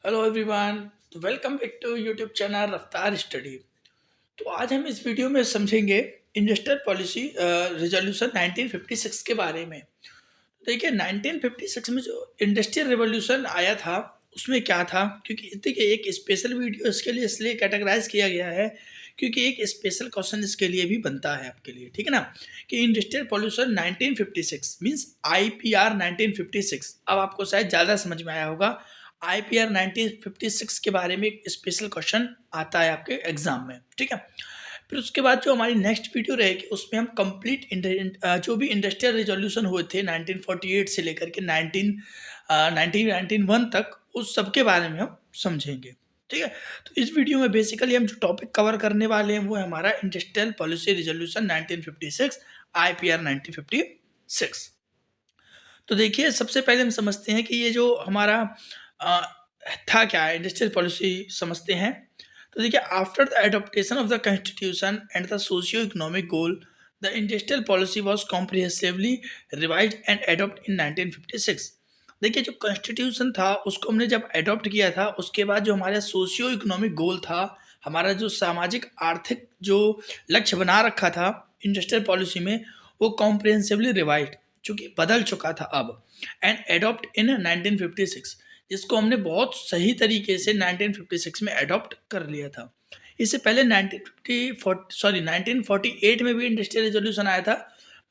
Hello everyone. तो welcome back to YouTube channel Raftaar study. तो आज हम इस वीडियो में समझेंगे इंडस्ट्रियल पॉलिसी रिजोल्यूशन 1956 के बारे में। देखिए 1956 में जो इंडस्ट्रियल रिवॉल्यूशन आया था उसमें क्या था, क्योंकि देखिए एक स्पेशल वीडियो इसके लिए इसलिए कैटेगराइज किया गया है क्योंकि एक स्पेशल क्वेश्चन इसके लिए भी बनता है आपके लिए, ठीक है ना। कि इंडस्ट्रियल पॉल्यूशन 1956 मींस आईपीआर 1956। अब आपको शायद ज़्यादा समझ में आया होगा। आईपीआर 1956 के बारे में एक स्पेशल क्वेश्चन आता है आपके एग्जाम में, ठीक है। फिर उसके बाद जो हमारी नेक्स्ट वीडियो रहेगी उसमें हम कंप्लीट जो भी इंडस्ट्रियल रिजोल्यूशन हुए थे 1948 से लेकर के 1991 तक, उस सब के बारे में हम समझेंगे, ठीक है। तो इस वीडियो में बेसिकली हम जो टॉपिक कवर करने वाले हैं वो है हमारा इंडस्ट्रियल पॉलिसी रिजोल्यूशन 1956 आईपीआर 1956। तो देखिए सबसे पहले हम समझते हैं कि ये जो हमारा अ, था क्या है, इंडस्ट्रियल पॉलिसी समझते हैं। तो देखिए after the adoption of the constitution and the socio economic goal, the industrial policy was comprehensively revised and adopt in 1956। देखिए जो कॉन्स्टिट्यूशन था उसको हमने जब एडॉप्ट किया था उसके बाद जो हमारा सोशियो इकोनॉमिक गोल था, हमारा जो सामाजिक आर्थिक जो लक्ष्य बना रखा था इंडस्ट्रियल पॉलिसी में, वो कॉम्प्रिहेंसिवली रिवाइज्ड, चूँकि बदल चुका था अब, एंड एडॉप्ट इन 1956, जिसको हमने बहुत सही तरीके से 1956 में एडॉप्ट कर लिया था। इससे पहले 1948 में भी इंडस्ट्रियल रिजोल्यूशन आया था,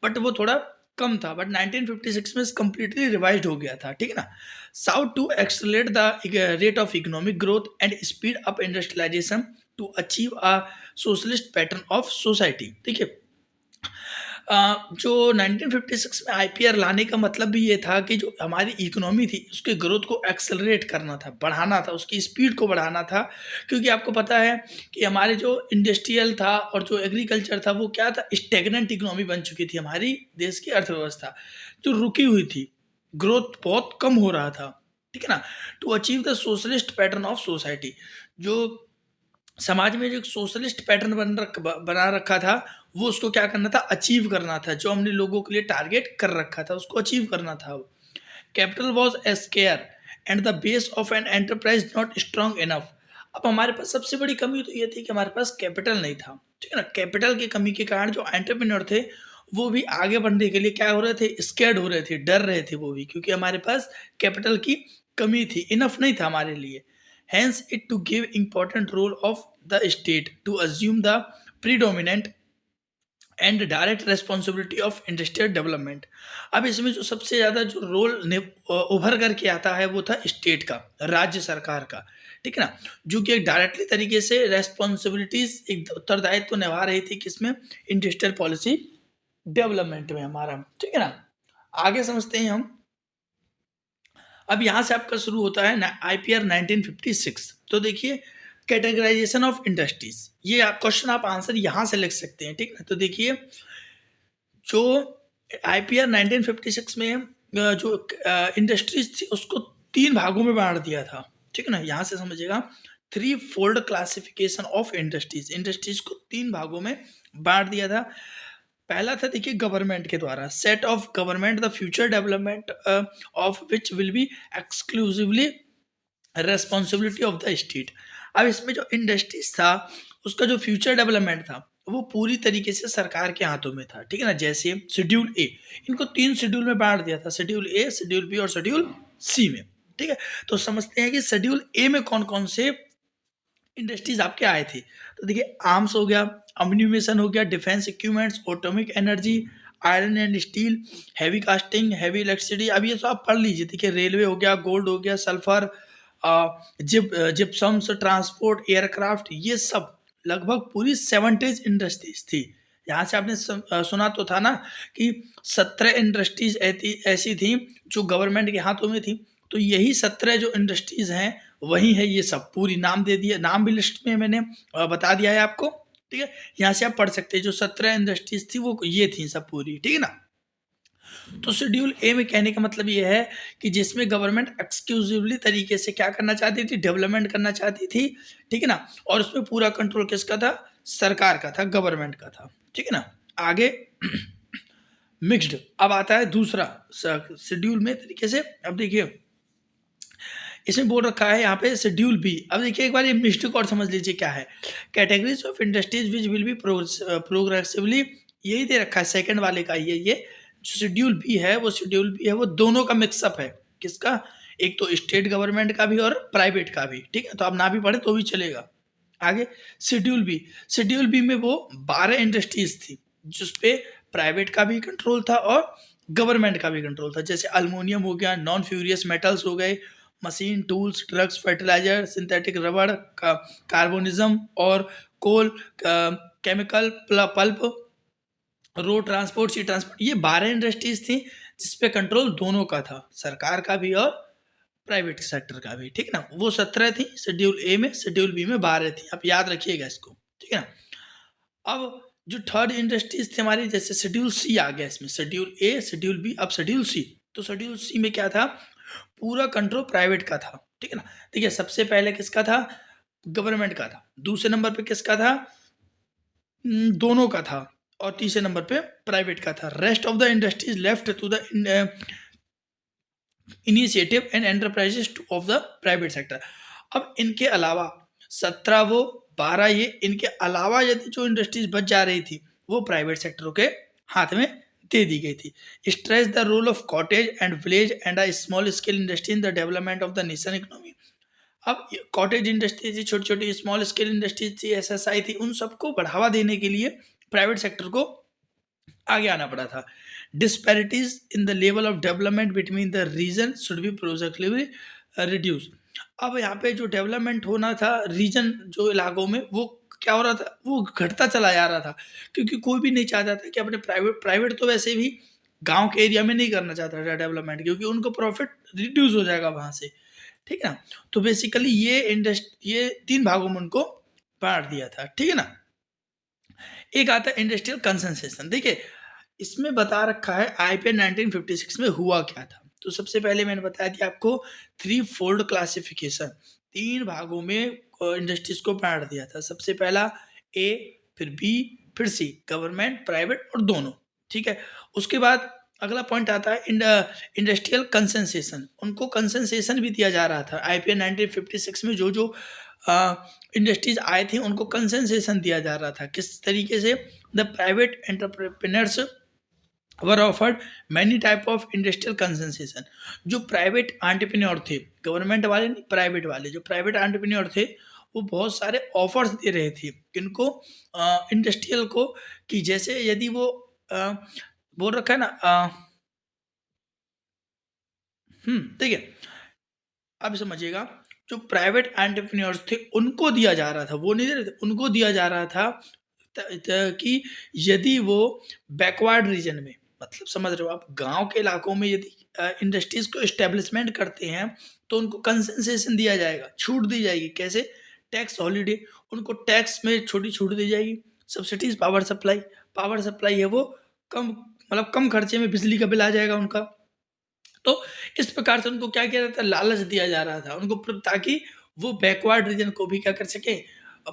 बट वो थोड़ा कम था, बट 1956 में कंप्लीटली रिवाइज्ड हो गया था, ठीक है ना। Sought to accelerate the rate of economic growth and speed up industrialisation to achieve a socialist pattern of society. देखिए जो 1956 में आईपीआर लाने का मतलब भी ये था कि जो हमारी इकोनॉमी थी उसके ग्रोथ को एक्सेलरेट करना था, बढ़ाना था, उसकी स्पीड को बढ़ाना था। क्योंकि आपको पता है कि हमारे जो इंडस्ट्रियल था और जो एग्रीकल्चर था वो क्या था, स्टेगनेंट इकोनॉमी बन चुकी थी हमारी देश की अर्थव्यवस्था, जो रुकी हुई थी, ग्रोथ बहुत कम हो रहा था, ठीक है ना। To achieve the socialist pattern of society, जो समाज में जो एक सोशलिस्ट पैटर्न बना रखा था, वो उसको क्या करना था, अचीव करना था। जो हमने लोगों के लिए टारगेट कर रखा था उसको अचीव करना था। Capital was scarce and the base of an enterprise not strong enough. अब हमारे पास सबसे बड़ी कमी तो ये थी कि हमारे पास कैपिटल नहीं था, ठीक है ना। कैपिटल की कमी के कारण जो एंटरप्रेन्योर थे वो भी आगे बढ़ने के लिए क्या हो रहे थे, स्केर्ड हो रहे थे, डर रहे थे वो भी, क्योंकि हमारे पास कैपिटल की कमी थी, इनफ नहीं था हमारे लिए। Hence, it to give important role of the state to assume the predominant and direct responsibility of industrial development. अब इसमें जो सबसे ज़्यादा जो रोल उभर करके आता है वो था स्टेट का, राज्य सरकार का, ठीक है ना। जो कि एक डायरेक्टली तरीके से रेस्पॉन्सिबिलिटीज, एक उत्तरदायित्व तो निभा रही थी किसमें, इंडस्ट्रियल पॉलिसी डेवलपमेंट में हमारा, ठीक है ना। आगे समझते हैं हम। अब यहाँ से आपका शुरू होता है आईपीआर 1956। तो देखिए कैटेगराइजेशन ऑफ इंडस्ट्रीज, ये क्वेश्चन आप आंसर यहाँ से लिख सकते हैं, ठीक है। तो देखिए जो आईपीआर 1956 में जो इंडस्ट्रीज थी उसको तीन भागों में बांट दिया था, ठीक है ना। यहाँ से समझिएगा, three fold classification of industries, industries को तीन भागों में बांट दिया था। पहला था देखिए गवर्नमेंट के द्वारा, set of government the future development of which will be exclusively responsibility of the state. अब इसमें जो इंडस्ट्रीज था उसका जो फ्यूचर डेवलपमेंट था वो पूरी तरीके से सरकार के हाथों में था, ठीक है ना। जैसे शेड्यूल ए, इनको तीन शेड्यूल में बांट दिया था, शेड्यूल ए, शेड्यूल बी और शेड्यूल सी में, ठीक है। तो समझते हैं कि शेड्यूल ए में कौन कौन से इंडस्ट्रीज आपके आए थे। तो देखिए आर्म्स हो गया, अम्यूनिशन हो गया, defence equipments, atomic energy, iron and steel, heavy casting, heavy electricity. अब ये सब आप पढ़ लीजिए। देखिए रेलवे हो गया, गोल्ड हो गया, सल्फर, जिप्सम्स, ट्रांसपोर्ट, एयरक्राफ्ट, ये सब लगभग पूरी 70 इंडस्ट्रीज थी। यहाँ से आपने सुना तो था ना कि 17 इंडस्ट्रीज ऐसी थी जो गवर्नमेंट के हाथों में थी। तो यही 17 जो इंडस्ट्रीज हैं वही है ये सब, पूरी नाम दे दिया, नाम भी लिस्ट में मैंने बता दिया है आपको, ठीक है। यहाँ से आप पढ़ सकते हैं जो 17 इंडस्ट्रीज थी वो ये थी सब पूरी, ठीक है ना। तो शेड्यूल ए में कहने का मतलब ये है कि जिसमें गवर्नमेंट एक्सक्लूसिवली तरीके से क्या करना चाहती थी, डेवलपमेंट करना चाहती थी, ठीक है ना। और उसमें पूरा कंट्रोल किसका था, सरकार का था, गवर्नमेंट का था, ठीक है ना। आगे मिक्स्ड, अब आता है दूसरा शेड्यूल में तरीके से। अब देखिए इसमें बोल रखा है यहाँ पे शेड्यूल बी। अब देखिए एक बार ये मिस्टेक और समझ लीजिए क्या है। Categories of industries which will be progressively, यही दे रखा है सेकंड वाले का। ये जो शेड्यूल बी है वो दोनों का मिक्सअप है। किसका? एक तो स्टेट गवर्नमेंट का भी और प्राइवेट का भी, ठीक है। तो आप ना भी पढ़े तो भी चलेगा। आगे शेड्यूल बी में वो 12 इंडस्ट्रीज थी जिसपे प्राइवेट का भी कंट्रोल था और गवर्नमेंट का भी कंट्रोल था। जैसे अल्मोनियम हो गया, नॉन फ्यूरियस मेटल्स हो गए, machine tools, drugs, fertiliser, synthetic रबड़, कार्बोनिज्म और coal, chemical, pulp, road transport, sea transport. ये 12 इंडस्ट्रीज थी जिसपे कंट्रोल दोनों का था, सरकार का भी और प्राइवेट सेक्टर का भी, ठीक है ना। वो 17 थी शेड्यूल ए में, शेड्यूल बी में 12 थी। आप याद रखिएगा इसको, ठीक है ना। अब जो थर्ड इंडस्ट्रीज थे हमारी, जैसे शेड्यूल सी आ गया इसमें, शेड्यूल ए, शेड्यूल बी, अब शेड्यूल सी। तो शेड्यूल सी में क्या था? पूरा कंट्रोल प्राइवेट का था, ठीक है ना। देखिए सबसे पहले किसका था? गवर्नमेंट का था। दूसरे नंबर पे किसका था? दोनों का था। और तीसरे नंबर पे प्राइवेट का था। Rest of the industries left to the initiative and enterprises of the private sector. अब इनके अलावा 17 वो, 12 ये, इनके अलावा यदि जो इंडस्ट्रीज बच जा रही थी वो प्राइवेट सेक्टर के हाथ में दे दी गई थी। Stress the role of cottage and village and a small scale industry in the development of the nation economy. अब कॉटेज इंडस्ट्री थी, छोटी छोटी स्मॉल स्केल इंडस्ट्रीज थी, एसएसआई थी, उन सबको बढ़ावा देने के लिए प्राइवेट सेक्टर को आगे आना पड़ा था। Disparities in the level of development between the region should be progressively reduce. अब यहाँ पे जो डेवलपमेंट होना था रीजन जो इलाकों में, वो क्या हो रहा था? वो घटता चला जा रहा था, क्योंकि कोई भी नहीं चाहता था कि अपने प्राइवेट तो वैसे भी गांव के एरिया में नहीं करना चाहता था डेवलपमेंट, क्योंकि उनको प्रॉफिट रिड्यूस हो जाएगा वहां से, ठीक है ना। तो बेसिकली ये 3 भागों में उनको बांट दिया था, ठीक है ना। एक आता है इंडस्ट्रियल कंसंसेशन। देखिए इसमें बता रखा है आईपीएल 1956 में हुआ क्या था। तो सबसे पहले मैंने बताया दिया आपको 3 फोल्ड क्लासिफिकेशन, 3 भागों में इंडस्ट्रीज को बांट दिया था। सबसे पहला ए, फिर बी, फिर सी, गवर्नमेंट, प्राइवेट और दोनों, ठीक है। उसके बाद अगला पॉइंट आता है इंडस्ट्रियल कंसंसेशन। उनको कंसंसेशन भी दिया जा रहा था आईपीएल 1956 में। जो जो इंडस्ट्रीज आए थे उनको कंसंसेशन दिया जा रहा था। किस तरीके से? The private entrepreneurs were offered many type of industrial concession. जो प्राइवेट एंटरप्रेन्योर थे, गवर्नमेंट वाले नहीं, प्राइवेट वाले, जो प्राइवेट एंटरप्रेन्योर थे वो बहुत सारे ऑफर्स दे रहे थे किनको? इंडस्ट्रियल को, कि जैसे यदि वो बोल रखा है ना, देखिए अब समझिएगा, जो प्राइवेट एंटरप्रेन्योर्स थे उनको दिया जा रहा था, वो नहीं दे रहे थे, उनको दिया जा रहा था कि यदि वो बैकवर्ड रीजन में, मतलब समझ रहे हो आप, गांव के इलाकों में यदि इंडस्ट्रीज को एस्टेब्लिशमेंट करते हैं तो उनको कंसेशन दिया जाएगा, छूट दी जाएगी। कैसे? टैक्स हॉलीडे, उनको टैक्स में छोटी छूट दी जाएगी। सब्सिडीज, पावर सप्लाई है वो कम, मतलब कम खर्चे में बिजली का बिल आ जाएगा उनका। तो इस प्रकार से उनको क्या किया जाता है? लालच दिया जा रहा था उनको, ताकि वो बैकवर्ड रीजन को भी क्या कर सके?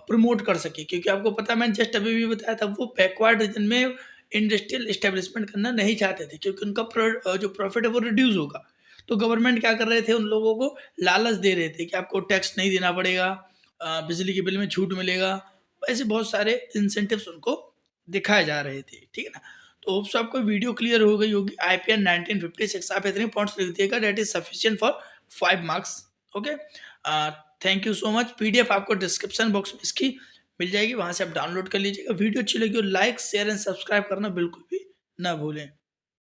प्रमोट कर सके। क्योंकि आपको पता है, मैंने जस्ट अभी भी बताया था, वो बैकवर्ड रीजन में इंडस्ट्रियल एस्टेब्लिशमेंट करना नहीं चाहते थे, क्योंकि उनका जो प्रॉफिट है वो रिड्यूस होगा। तो गवर्नमेंट क्या कर रहे थे? उन लोगों को लालच दे रहे थे कि आपको टैक्स नहीं देना पड़ेगा, बिजली के बिल में छूट मिलेगा। ऐसे बहुत सारे इंसेंटिव्स उनको दिखाए जा रहे थे, ठीक है ना। तो होप सो आपको वीडियो क्लियर हो गई होगी। आईपीएल 1956 आप इतने पॉइंट्स लिख दिएगा, that is sufficient for 5 marks. Okay, thank you so much. PDF आपको डिस्क्रिप्शन बॉक्स में इसकी मिल जाएगी, वहां से आप डाउनलोड कर लीजिएगा। वीडियो अच्छी लगी हो लाइक, शेयर एंड सब्सक्राइब करना बिल्कुल भी ना भूलें।